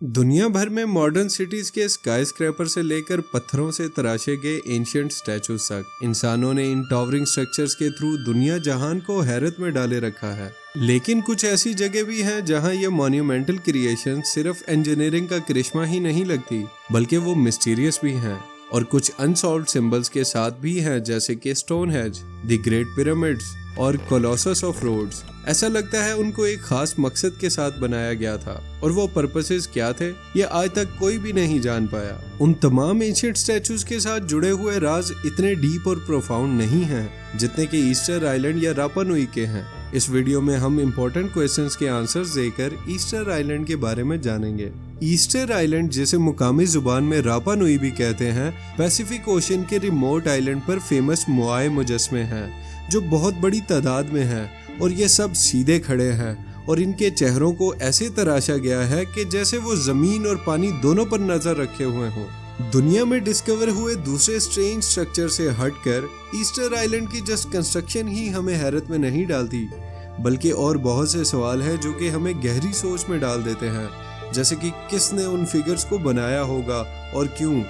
दुनिया भर में मॉडर्न सिटीज के स्काई स्क्रैपर से लेकर पत्थरों से तराशे गए एंशिएंट स्टैचूज तक इंसानों ने इन टॉवरिंग स्ट्रक्चर्स के थ्रू दुनिया जहान को हैरत में डाले रखा है। लेकिन कुछ ऐसी जगह भी हैं जहां ये मॉन्यूमेंटल क्रिएशन सिर्फ इंजीनियरिंग का करिश्मा ही नहीं लगती, बल्कि वो मिस्टीरियस भी हैं और कुछ अनसॉल्व्ड सिंबल्स के साथ भी हैं, जैसे कि स्टोनहेंज, द ग्रेट पिरामिड्स और कोलोसस ऑफ रोड्स। ऐसा लगता है उनको एक खास मकसद के साथ बनाया गया था, और वो पर्पसेस क्या थे ये आज तक कोई भी नहीं जान पाया। उन तमाम एंशिएंट स्टैचूज के साथ जुड़े हुए राज इतने डीप और प्रोफाउंड नहीं हैं जितने कि ईस्टर आइलैंड या रापा नुई के हैं। इस वीडियो में हम इम्पोर्टेंट क्वेश्चंस के आंसर्स देकर ईस्टर आइलैंड के बारे में जानेंगे। ईस्टर आइलैंड, जिसे मुकामी जुबान में रापा नुई भी कहते हैं, पैसिफिक ओशन के रिमोट आइलैंड पर फेमस मोआई मुजस्मे हैं जो बहुत बड़ी तादाद में हैं, और ये सब सीधे खड़े हैं और इनके चेहरों को ऐसे तराशा गया है कि जैसे वो जमीन और पानी दोनों पर नजर रखे हुए हों। दुनिया में डिस्कवर हुए दूसरे स्ट्रेंज स्ट्रक्चर से हटकर ईस्टर आइलैंड की जस्ट कंस्ट्रक्शन ही हमें हैरत में नहीं डालती, बल्कि और बहुत से सवाल हैं जो कि हमें गहरी सोच में डाल देते हैं, जैसे कि किसने उन फिगर्स को बनाया होगा और क्यों,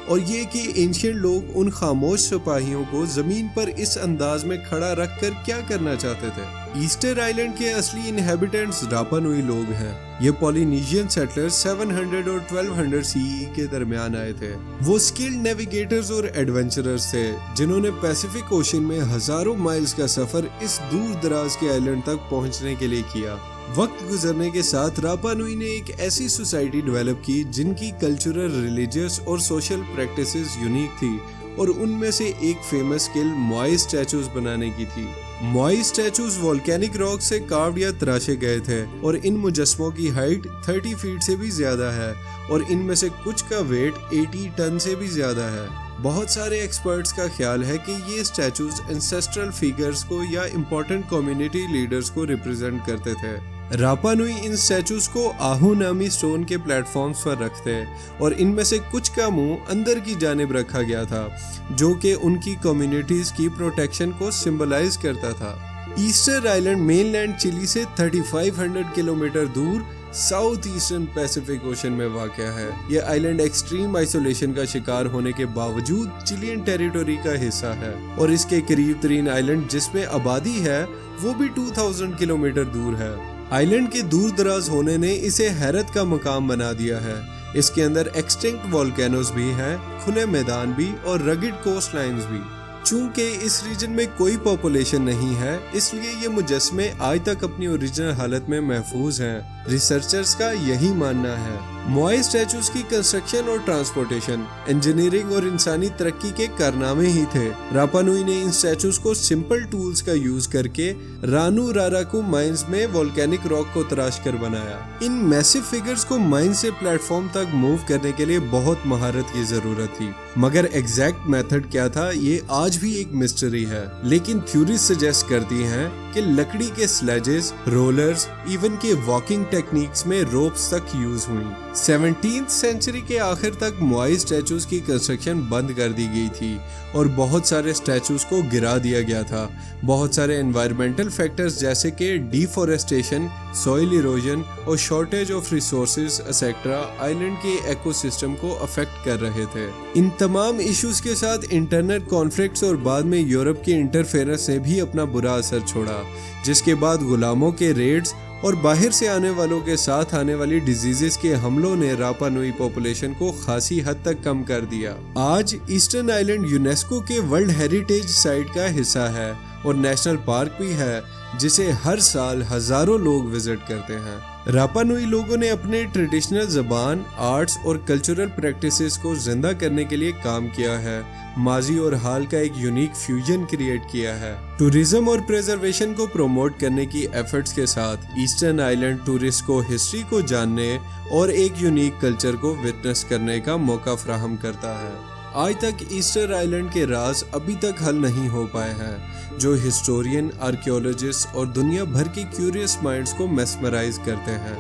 और ये कि एंशिएंट लोग उन खामोश सिपाहियों को जमीन पर इस अंदाज में खड़ा रखकर क्या करना चाहते थे। ईस्टर आइलैंड के असली इनहेबिटेंट्स रापा नुई लोग हैं। ये पॉलिनेशियन सेटलर्स 700 और 1200 सीई के दरमियान आए थे। वो स्किल्ड नेविगेटर्स और एडवेंचरर्स थे जिन्होंने पैसिफिक ओशन में हजारों माइल्स का सफर इस दूर दराज के आइलैंड तक पहुंचने के लिए किया। वक्त गुजरने के साथ रापा नुई ने एक ऐसी सोसाइटी डेवलप की जिनकी कल्चरल, रिलीजियस और सोशल प्रैक्टिसेस यूनिक थी, और उनमें से एक फेमस स्किल मोआई स्टैचूज बनाने की थी। मोआई स्टैचूज वोल्केनिक रॉक से कार्व्ड या तराशे गए थे, और इन मुजस्मों की हाइट 30 फीट से भी ज्यादा है, और इनमें से कुछ का वेट 80 टन से भी ज्यादा है। बहुत सारे एक्सपर्ट्स का ख्याल है कि ये स्टैचूज एंसेस्ट्रल फिगर्स को या इम्पोर्टेंट कम्युनिटी लीडर्स को रिप्रेजेंट करते थे। रापा नुई इन स्टैचूज को आहू नामी स्टोन के प्लेटफॉर्म्स पर रखते, और इनमें से कुछ का मुंह अंदर की जानिब रखा गया था, जो कि उनकी कम्युनिटीज की प्रोटेक्शन को सिंबलाइज करता था। ईस्टर आइलैंड मेनलैंड चिली से 3500 किलोमीटर दूर साउथ ईस्टर्न पैसिफिक ओशन में वाक़ है। यह आइलैंड एक्सट्रीम आइसोलेशन का शिकार होने के बावजूद चिलियन टेरिटोरी का हिस्सा है, और इसके करीब तरीन आइलैंड जिसमें आबादी है वो भी 2000 किलोमीटर दूर है। आइलैंड के दूर दराज होने ने इसे हैरत का मकाम बना दिया है। इसके अंदर एक्सटिंक्ट वोल्केनोज भी हैं, खुले मैदान भी और रगिड कोस्ट लाइन्स भी। चूंकि इस रीजन में कोई पॉपुलेशन नहीं है, इसलिए ये मुजस्मे आज तक अपनी ओरिजिनल हालत में महफूज हैं। रिसर्चर्स का यही मानना है। मोआई स्टैचूज की कंस्ट्रक्शन और ट्रांसपोर्टेशन इंजीनियरिंग और इंसानी तरक्की के कारनामे ही थे। रापा नुई ने इन स्टैचूज को सिंपल टूल्स का यूज करके रानू राराकू माइंस में वोल्केनिक रॉक को तराश कर बनाया। इन मैसिव फिगर्स को माइन से प्लेटफॉर्म तक मूव करने के लिए बहुत महारत की जरूरत थी, मगर एग्जैक्ट मेथड क्या था ये आज भी एक मिस्ट्री है। लेकिन थ्योरीज सजेस्ट करती हैं कि लकड़ी के स्लेजेस, रोलर्स, इवन के वॉकिंग टेक्निक्स में रोप्स तक यूज हुई। 17th सेंचुरी के आखिर तक मोआई स्टैचूज की कंस्ट्रक्शन बंद कर दी गई थी, और बहुत सारे स्टैचूज को गिरा दिया गया था। बहुत सारे एनवायरमेंटल फैक्टर्स जैसे कि डिफॉरेस्टेशन, सॉइल इरोजन और shortage of resources etcetera island के इकोसिस्टम को अफेक्ट कर रहे थे। इन तमाम इश्यूज के साथ इंटरनल कॉन्फ्लिक्ट्स और बाद में यूरोप के इंटरफेरेंस ने भी अपना बुरा असर छोड़ा, जिसके बाद गुलामों के रेड्स और बाहर से आने वालों के साथ आने वाली डिजीजेस के हमलों ने रापा नुई पॉपुलेशन को खासी हद तक कम कर दिया। आज ईस्टर्न आइलैंड यूनेस्को के वर्ल्ड हेरिटेज साइट का हिस्सा है और नेशनल पार्क भी है, जिसे हर साल हजारों लोग विजिट करते हैं। रापा नुई लोगों ने अपने ट्रेडिशनल ज़बान, आर्ट्स और कल्चरल प्रैक्टिसेस को जिंदा करने के लिए काम किया है। माजी और हाल का एक यूनिक फ्यूजन क्रिएट किया है। टूरिज्म और प्रिजर्वेशन को प्रमोट करने की एफर्ट्स के साथ ईस्टर्न आइलैंड टूरिस्ट को हिस्ट्री को जानने और एक यूनिक कल्चर को विटनेस करने का मौका फराहम करता है। आज तक ईस्टर आइलैंड के राज अभी तक हल नहीं हो पाए हैं, जो हिस्टोरियन, आर्कियोलॉजिस्ट और दुनिया भर के क्यूरियस माइंड्स को मेस्मराइज करते हैं।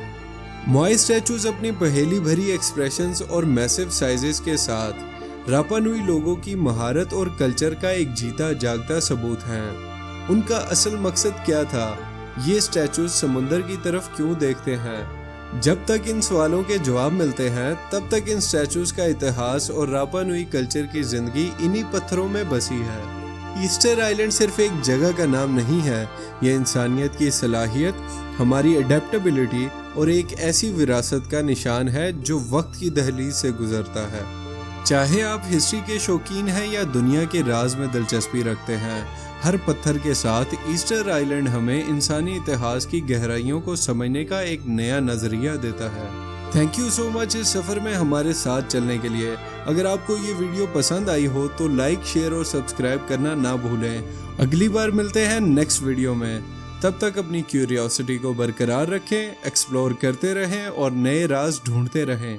मोआई स्टैचूज अपनी पहेली भरी एक्सप्रेशंस और मैसिव साइजेस के साथ रापा नुई लोगों की महारत और कल्चर का एक जीता जागता सबूत हैं। उनका असल मकसद क्या था? ये स्टैचूज समुंदर की तरफ क्यों देखते हैं? जब तक इन सवालों के जवाब मिलते हैं तब तक इन स्टैचूज का इतिहास और रापा नुई कल्चर की जिंदगी इन्हीं पत्थरों में बसी है। ईस्टर आइलैंड सिर्फ एक जगह का नाम नहीं है, ये इंसानियत की सलाहियत, हमारी अडेप्टेबिलिटी और एक ऐसी विरासत का निशान है जो वक्त की दहलीज से गुजरता है। चाहे आप हिस्ट्री के शौकीन हैं या दुनिया के राज में दिलचस्पी रखते हैं, हर पत्थर के साथ ईस्टर आइलैंड हमें इंसानी इतिहास की गहराइयों को समझने का एक नया नजरिया देता है। थैंक यू सो मच इस सफ़र में हमारे साथ चलने के लिए। अगर आपको ये वीडियो पसंद आई हो तो लाइक, शेयर और सब्सक्राइब करना ना भूलें। अगली बार मिलते हैं नेक्स्ट वीडियो में। तब तक अपनी क्यूरियोसिटी को बरकरार रखें, एक्सप्लोर करते रहें और नए राज ढूंढते रहें।